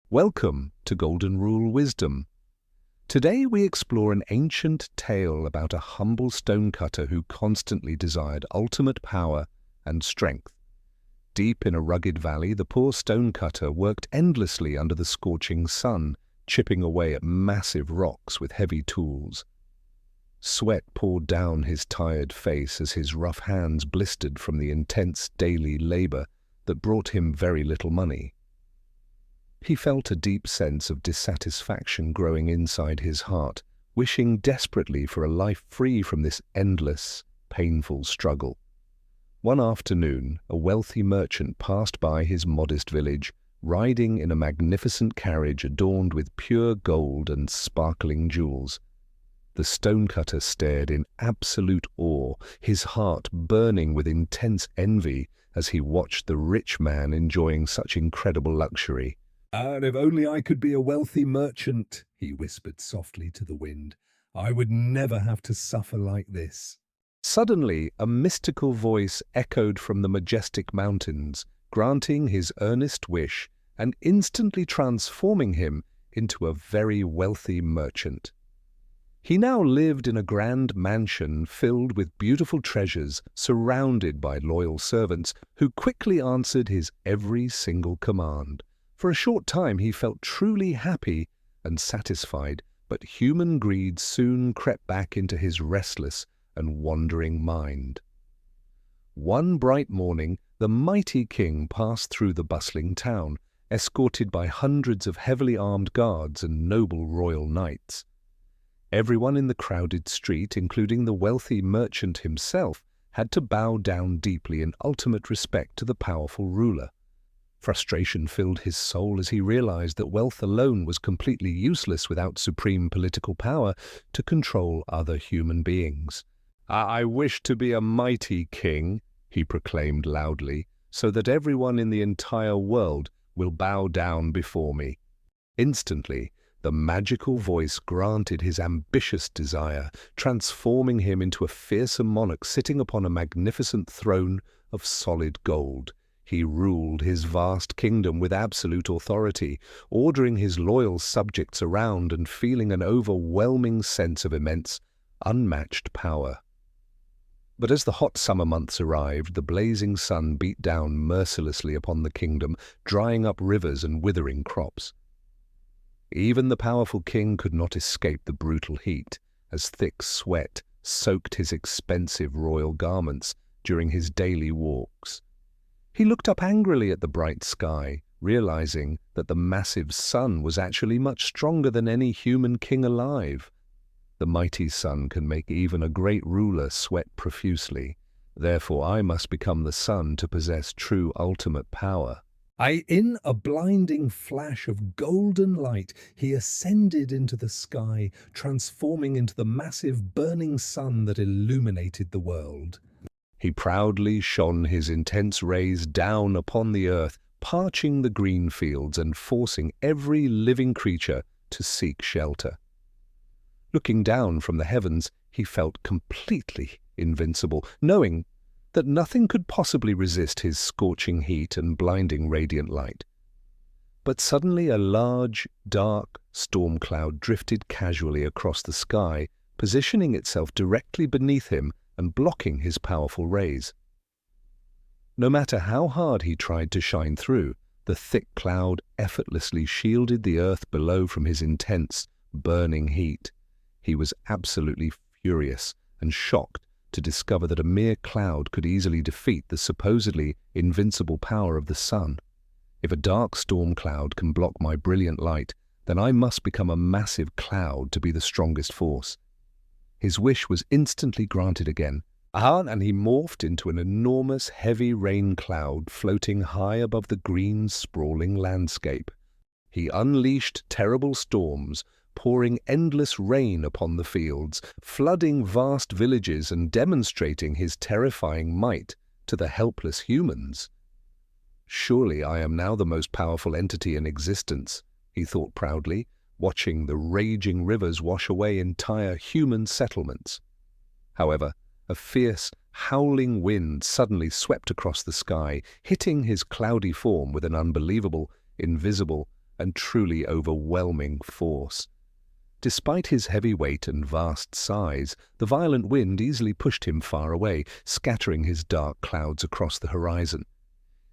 Welcome to Golden Rule Wisdom. Today we explore an ancient tale about a humble stonecutter who constantly desired ultimate power and strength. Deep in a rugged valley, the poor stonecutter worked endlessly under the scorching sun, chipping away at massive rocks with heavy tools. Sweat poured down his tired face as his rough hands blistered from the intense daily labor that brought him very little money. He felt a deep sense of dissatisfaction growing inside his heart, wishing desperately for a life free from this endless, painful struggle. One afternoon, a wealthy merchant passed by his modest village, riding in a magnificent carriage adorned with pure gold and sparkling jewels. The stonecutter stared in absolute awe, his heart burning with intense envy as he watched the rich man enjoying such incredible luxury. "And if only I could be a wealthy merchant," he whispered softly to the wind, "I would never have to suffer like this." Suddenly, a mystical voice echoed from the majestic mountains, granting his earnest wish and instantly transforming him into a very wealthy merchant. He now lived in a grand mansion filled with beautiful treasures, surrounded by loyal servants who quickly answered his every single command. For a short time he felt truly happy and satisfied, but human greed soon crept back into his restless and wandering mind. One bright morning, the mighty king passed through the bustling town, escorted by hundreds of heavily armed guards and noble royal knights. Everyone in the crowded street, including the wealthy merchant himself, had to bow down deeply in ultimate respect to the powerful ruler. Frustration filled his soul as he realized that wealth alone was completely useless without supreme political power to control other human beings. "I wish to be a mighty king," he proclaimed loudly, "so that everyone in the entire world will bow down before me." Instantly, the magical voice granted his ambitious desire, transforming him into a fearsome monarch sitting upon a magnificent throne of solid gold. He ruled his vast kingdom with absolute authority, ordering his loyal subjects around and feeling an overwhelming sense of immense, unmatched power. But as the hot summer months arrived, the blazing sun beat down mercilessly upon the kingdom, drying up rivers and withering crops. Even the powerful king could not escape the brutal heat, as thick sweat soaked his expensive royal garments during his daily walks. He looked up angrily at the bright sky, realizing that the massive sun was actually much stronger than any human king alive. The mighty sun can make even a great ruler sweat profusely. Therefore I must become the sun to possess true ultimate power. In a blinding flash of golden light, he ascended into the sky, transforming into the massive burning sun that illuminated the world. He proudly shone his intense rays down upon the earth, parching the green fields and forcing every living creature to seek shelter. Looking down from the heavens, he felt completely invincible, knowing that nothing could possibly resist his scorching heat and blinding radiant light. But suddenly a large, dark storm cloud drifted casually across the sky, positioning itself directly beneath him and blocking his powerful rays. No matter how hard he tried to shine through, the thick cloud effortlessly shielded the earth below from his intense, burning heat. He was absolutely furious and shocked to discover that a mere cloud could easily defeat the supposedly invincible power of the sun. If a dark storm cloud can block my brilliant light, then I must become a massive cloud to be the strongest force. His wish was instantly granted again, and he morphed into an enormous heavy rain cloud floating high above the green, sprawling landscape. He unleashed terrible storms, pouring endless rain upon the fields, flooding vast villages and demonstrating his terrifying might to the helpless humans. "Surely I am now the most powerful entity in existence," he thought proudly, watching the raging rivers wash away entire human settlements. However, a fierce, howling wind suddenly swept across the sky, hitting his cloudy form with an unbelievable, invisible, and truly overwhelming force. Despite his heavy weight and vast size, the violent wind easily pushed him far away, scattering his dark clouds across the horizon.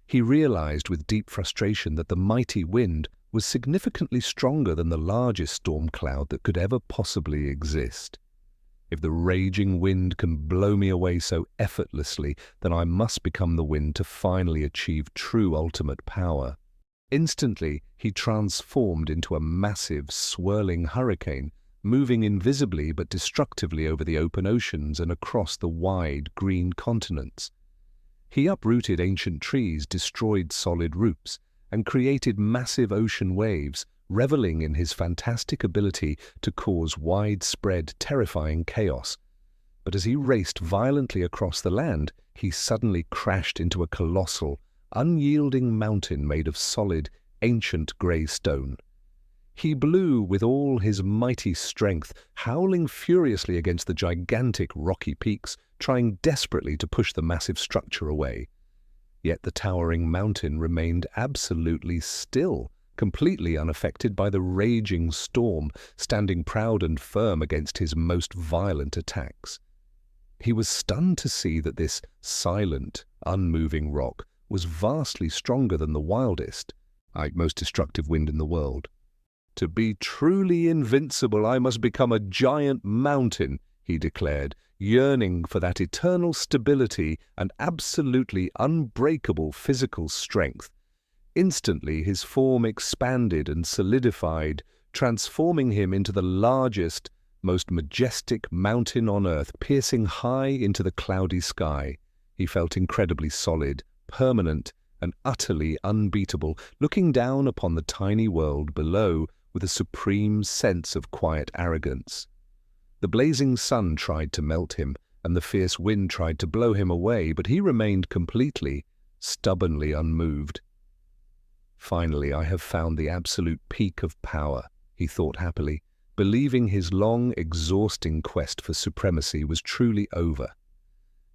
He realized with deep frustration that the mighty wind was significantly stronger than the largest storm cloud that could ever possibly exist. If the raging wind can blow me away so effortlessly, then I must become the wind to finally achieve true ultimate power. Instantly, he transformed into a massive, swirling hurricane, moving invisibly but destructively over the open oceans and across the wide, green continents. He uprooted ancient trees, destroyed solid roofs, and created massive ocean waves, reveling in his fantastic ability to cause widespread, terrifying chaos. But as he raced violently across the land, he suddenly crashed into a colossal, unyielding mountain made of solid, ancient grey stone. He blew with all his mighty strength, howling furiously against the gigantic rocky peaks, trying desperately to push the massive structure away. Yet the towering mountain remained absolutely still, completely unaffected by the raging storm, standing proud and firm against his most violent attacks. He was stunned to see that this silent, unmoving rock was vastly stronger than the wildest, most destructive wind in the world. "To be truly invincible, I must become a giant mountain," he declared, yearning for that eternal stability and absolutely unbreakable physical strength. Instantly, his form expanded and solidified, transforming him into the largest, most majestic mountain on earth, piercing high into the cloudy sky. He felt incredibly solid, permanent, and utterly unbeatable, looking down upon the tiny world below with a supreme sense of quiet arrogance. The blazing sun tried to melt him, and the fierce wind tried to blow him away, but he remained completely, stubbornly unmoved. "Finally, I have found the absolute peak of power," he thought happily, believing his long, exhausting quest for supremacy was truly over.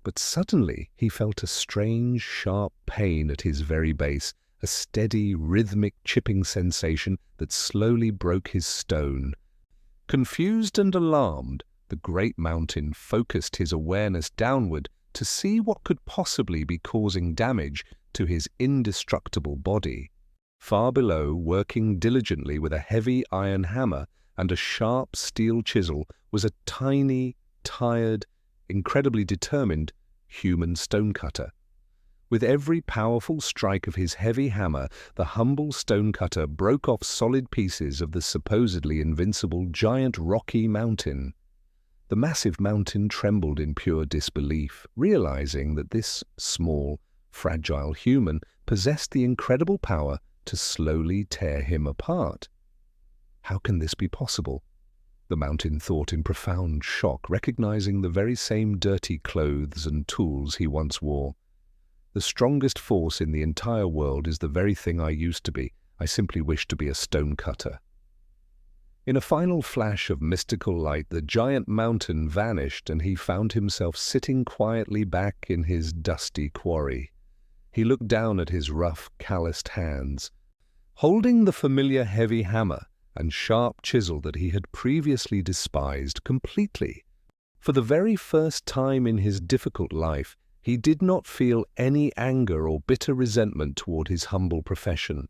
But suddenly he felt a strange, sharp pain at his very base, a steady, rhythmic chipping sensation that slowly broke his stone. Confused and alarmed, the great mountain focused his awareness downward to see what could possibly be causing damage to his indestructible body. Far below, working diligently with a heavy iron hammer and a sharp steel chisel, was a tiny, tired, incredibly determined human stonecutter. With every powerful strike of his heavy hammer, the humble stonecutter broke off solid pieces of the supposedly invincible giant rocky mountain. The massive mountain trembled in pure disbelief, realizing that this small, fragile human possessed the incredible power to slowly tear him apart. How can this be possible? The mountain thought in profound shock, recognizing the very same dirty clothes and tools he once wore. "The strongest force in the entire world is the very thing I used to be. I simply wish to be a stonecutter." In a final flash of mystical light, the giant mountain vanished, and he found himself sitting quietly back in his dusty quarry. He looked down at his rough, calloused hands. Holding the familiar heavy hammer and sharp chisel that he had previously despised completely, for the very first time in his difficult life, he did not feel any anger or bitter resentment toward his humble profession.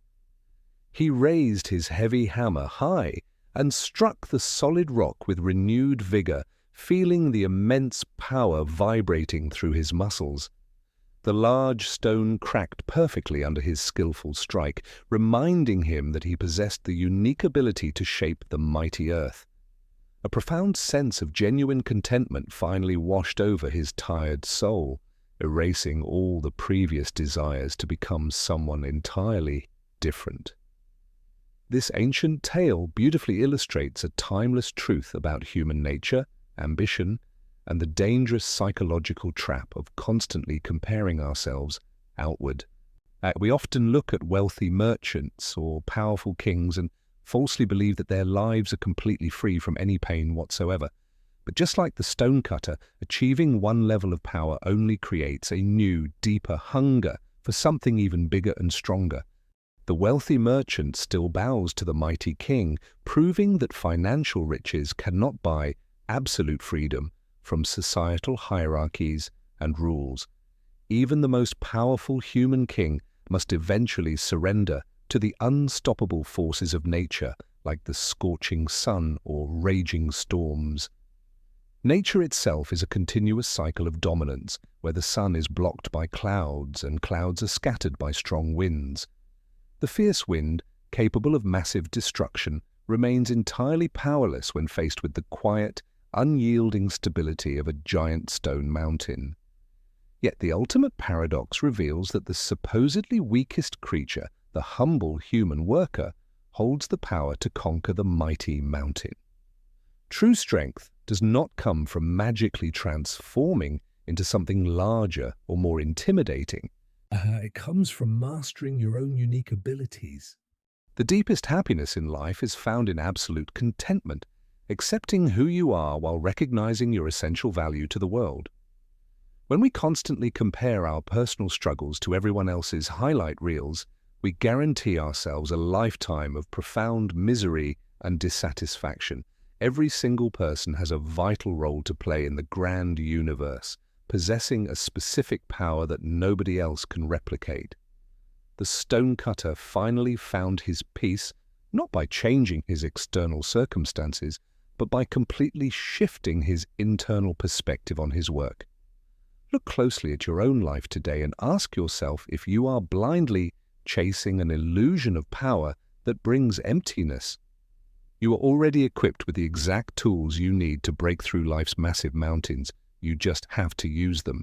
He raised his heavy hammer high and struck the solid rock with renewed vigor, feeling the immense power vibrating through his muscles. The large stone cracked perfectly under his skillful strike, reminding him that he possessed the unique ability to shape the mighty earth. A profound sense of genuine contentment finally washed over his tired soul, erasing all the previous desires to become someone entirely different. This ancient tale beautifully illustrates a timeless truth about human nature, ambition, and the dangerous psychological trap of constantly comparing ourselves outward. We often look at wealthy merchants or powerful kings and falsely believe that their lives are completely free from any pain whatsoever. But just like the stonecutter, achieving one level of power only creates a new, deeper hunger for something even bigger and stronger. The wealthy merchant still bows to the mighty king, proving that financial riches cannot buy absolute freedom from societal hierarchies and rules. Even the most powerful human king must eventually surrender to the unstoppable forces of nature, like the scorching sun or raging storms. Nature itself is a continuous cycle of dominance, where the sun is blocked by clouds and clouds are scattered by strong winds. The fierce wind, capable of massive destruction, remains entirely powerless when faced with the quiet, unyielding stability of a giant stone mountain. Yet the ultimate paradox reveals that the supposedly weakest creature, the humble human worker, holds the power to conquer the mighty mountain. True strength does not come from magically transforming into something larger or more intimidating. It comes from mastering your own unique abilities. The deepest happiness in life is found in absolute contentment, accepting who you are while recognizing your essential value to the world. When we constantly compare our personal struggles to everyone else's highlight reels, we guarantee ourselves a lifetime of profound misery and dissatisfaction. Every single person has a vital role to play in the grand universe, possessing a specific power that nobody else can replicate. The stonecutter finally found his peace, not by changing his external circumstances, but by completely shifting his internal perspective on his work. Look closely at your own life today and ask yourself if you are blindly chasing an illusion of power that brings emptiness. You are already equipped with the exact tools you need to break through life's massive mountains. You just have to use them.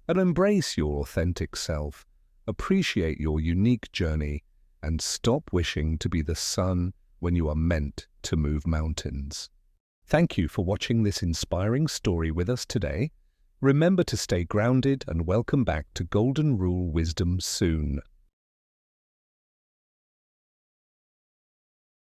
And embrace your authentic self, appreciate your unique journey, and stop wishing to be the sun when you are meant to move mountains. Thank you for watching this inspiring story with us today. Remember to stay grounded and welcome back to Golden Rule Wisdom soon.